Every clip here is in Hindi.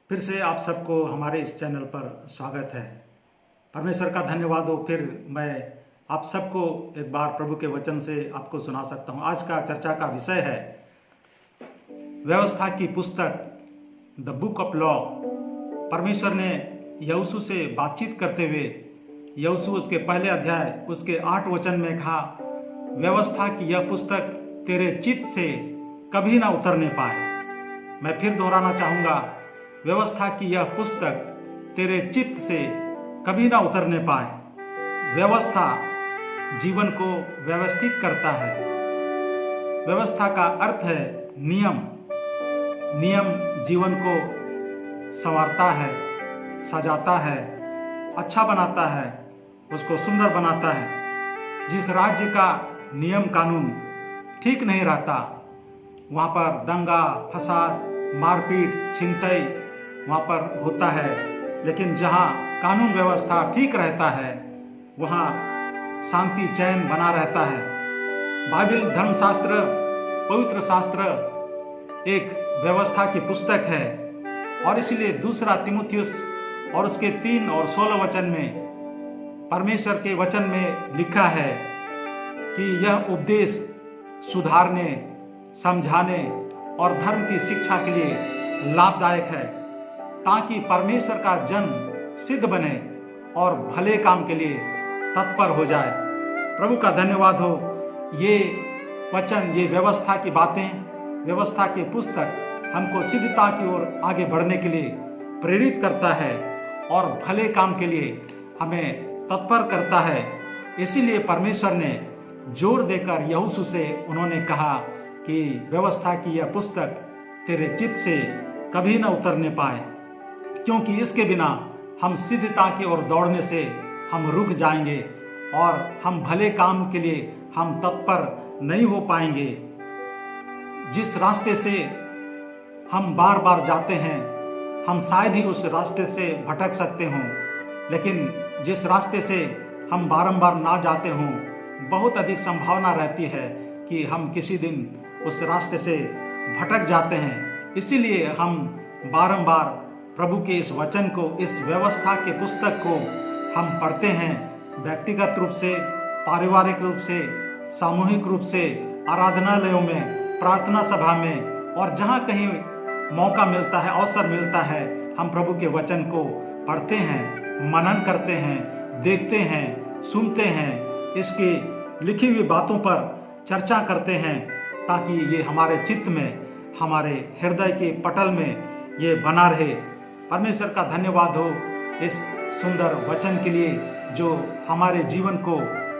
फिर से आप सबको हमारे इस चैनल पर स्वागत है। परमेश्वर का धन्यवाद हो, फिर मैं आप सबको एक बार प्रभु के वचन से आपको सुना सकता हूँ। आज का चर्चा का विषय है व्यवस्था की पुस्तक, द बुक ऑफ लॉ। परमेश्वर ने यहोशू से बातचीत करते हुए यहोशू उसके पहले अध्याय उसके 8 वचन में कहा, व्यवस्था की यह पुस्तक तेरे चित्त से कभी ना उतरने पाए। मैं फिर दोहराना चाहूंगा, व्यवस्था की यह पुस्तक तेरे चित्त से कभी ना उतरने पाए। व्यवस्था जीवन को व्यवस्थित करता है। व्यवस्था का अर्थ है नियम। नियम जीवन को संवारता है, सजाता है, अच्छा बनाता है, उसको सुंदर बनाता है। जिस राज्य का नियम कानून ठीक नहीं रहता, वहाँ पर दंगा फसाद, मारपीट, छिनतई वहाँ पर होता है। लेकिन जहाँ कानून व्यवस्था ठीक रहता है, वहाँ शांति चैन बना रहता है। बाइबल धर्मशास्त्र, पवित्र शास्त्र एक व्यवस्था की पुस्तक है। और इसलिए दूसरा तीमुथियुस और उसके 3 और 16 वचन में परमेश्वर के वचन में लिखा है कि यह उपदेश सुधारने, समझाने और धर्म की शिक्षा के लिए लाभदायक है, ताकि परमेश्वर का जन सिद्ध बने और भले काम के लिए तत्पर हो जाए। प्रभु का धन्यवाद हो। ये वचन, ये व्यवस्था की बातें, व्यवस्था की पुस्तक हमको सिद्धता की ओर आगे बढ़ने के लिए प्रेरित करता है और भले काम के लिए हमें तत्पर करता है। इसीलिए परमेश्वर ने जोर देकर यहोशू से उन्होंने कहा कि व्यवस्था की यह पुस्तक तेरे चित्त से कभी न उतरने पाए, क्योंकि इसके बिना हम सिद्धता की ओर दौड़ने से हम रुक जाएंगे और हम भले काम के लिए हम तत्पर नहीं हो पाएंगे। जिस रास्ते से हम बार बार जाते हैं, हम शायद ही उस रास्ते से भटक सकते हों, लेकिन जिस रास्ते से हम बारंबार ना जाते हों, बहुत अधिक संभावना रहती है कि हम किसी दिन उस रास्ते से भटक जाते हैं। इसीलिए हम बारंबार प्रभु के इस वचन को, इस व्यवस्था के पुस्तक को हम पढ़ते हैं। व्यक्तिगत रूप से, पारिवारिक रूप से, सामूहिक रूप से, आराधनालयों में, प्रार्थना सभा में, और जहाँ कहीं मौका मिलता है, अवसर मिलता है, हम प्रभु के वचन को पढ़ते हैं, मनन करते हैं, देखते हैं, सुनते हैं, इसकी लिखी हुई बातों पर चर्चा करते हैं, ताकि ये हमारे चित्त में, हमारे हृदय के पटल में ये बना रहे। परमेश्वर का धन्यवाद हो इस सुंदर वचन के लिए जो हमारे जीवन को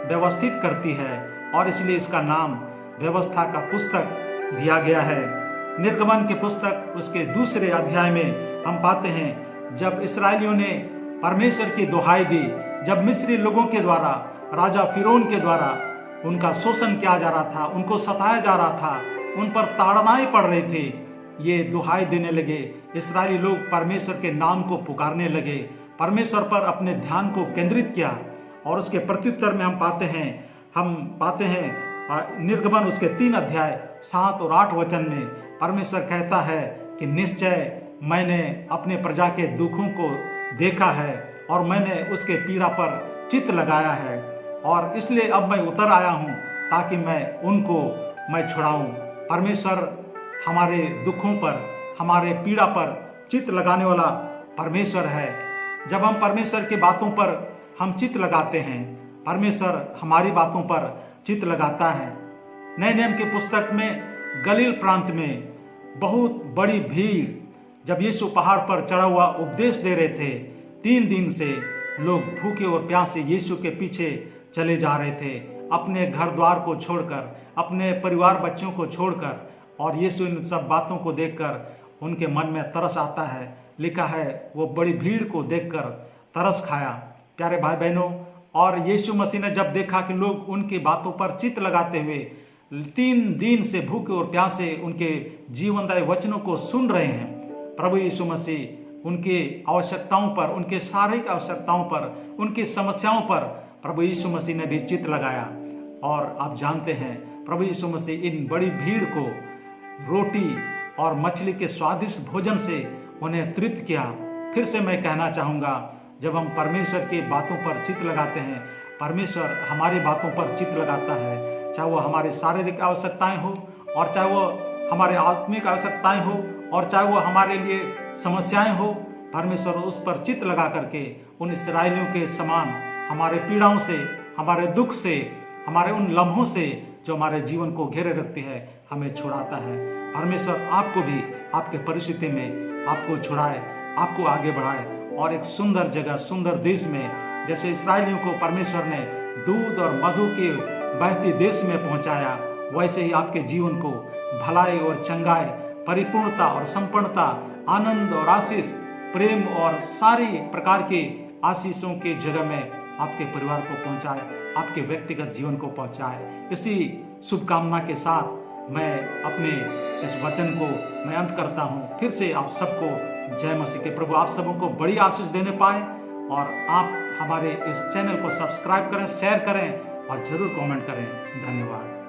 व्यवस्थित करती है, और इसलिए इसका नाम व्यवस्था का पुस्तक दिया गया है। निर्गमन की पुस्तक उसके 2 अध्याय में हम पाते हैं, जब इस्राएलियों ने परमेश्वर की दुहाई दी, जब मिस्री लोगों के द्वारा, राजा फिरौन के द्वारा उनका शोषण किया जा रहा था, उनको सताया जा रहा था, उन पर ताड़नाएं पड़ रही थी, ये दुहाई देने लगे। इस्राएली लोग परमेश्वर के नाम को पुकारने लगे, परमेश्वर पर अपने ध्यान को केंद्रित किया, और उसके प्रत्युत्तर में हम पाते हैं निर्गमन उसके 3 अध्याय 7 और 8 वचन में परमेश्वर कहता है कि निश्चय मैंने अपने प्रजा के दुखों को देखा है और मैंने उसके पीड़ा पर चित्त लगाया है, और इसलिए अब मैं उतर आया हूँ ताकि मैं छुड़ाऊं। परमेश्वर हमारे दुखों पर, हमारे पीड़ा पर चित्त लगाने वाला परमेश्वर है। जब हम परमेश्वर की बातों पर हम चित्त लगाते हैं, परमेश्वर हमारी बातों पर चित्त लगाता है। नए नियम की पुस्तक में गलील प्रांत में बहुत बड़ी भीड़, जब यीशु पहाड़ पर चढ़ा हुआ उपदेश दे रहे थे, 3 दिन से लोग भूखे और प्यासे यीशु के पीछे चले जा रहे थे, अपने घर द्वार को छोड़कर, अपने परिवार बच्चों को छोड़कर। और यीशु इन सब बातों को देखकर उनके मन में तरस आता है। लिखा है वो बड़ी भीड़ को देखकर तरस खाया। प्यारे भाई बहनों, और यीशु मसीह ने जब देखा कि लोग उनकी बातों पर चित्त लगाते हुए 3 दिन से भूखे और प्यासे उनके जीवनदायी वचनों को सुन रहे हैं, प्रभु यीशु मसीह उनकी आवश्यकताओं पर, उनके शारीरिक आवश्यकताओं पर, उनकी समस्याओं पर प्रभु यीशु मसीह ने भी चित्त लगाया। और आप जानते हैं प्रभु यीशु मसीह इन बड़ी भीड़ को रोटी और मछली के स्वादिष्ट भोजन से उन्हें तृप्त किया। फिर से मैं कहना चाहूँगा, जब हम परमेश्वर की बातों पर चित्त लगाते हैं, परमेश्वर हमारी बातों पर चित्त लगाता है, चाहे वो हमारी शारीरिक आवश्यकताएं हो और चाहे वो हमारे आत्मिक आवश्यकताएं हो और चाहे वो हमारे लिए समस्याएं हो। परमेश्वर उस पर चित्त लगा करके उन इस्राएलियों के समान हमारे पीड़ाओं से, हमारे दुख से, हमारे उन लम्हों से जो हमारे जीवन को घेरे रखती है, हमें छुड़ाता है। परमेश्वर आपको भी आपके परिस्थिति में आपको छुड़ाए, आपको आगे बढ़ाए और एक सुंदर जगह, सुंदर देश में, जैसे इस्राएलियों को परमेश्वर ने दूध और मधु के बहती देश में पहुंचाया, वैसे ही आपके जीवन को भलाई और चंगाई, परिपूर्णता और संपन्नता, आनंद और आशीष, प्रेम और सारी प्रकार के आशीषों के जगह में आपके परिवार को पहुंचाए, आपके व्यक्तिगत जीवन को पहुंचाए। इसी शुभकामना के साथ मैं अपने इस वचन को मैं अंत करता हूं। फिर से आप सबको जय मसीह के। प्रभु आप सबों को बड़ी आशीष देने पाए और आप हमारे इस चैनल को सब्सक्राइब करें, शेयर करें और जरूर कमेंट करें। धन्यवाद।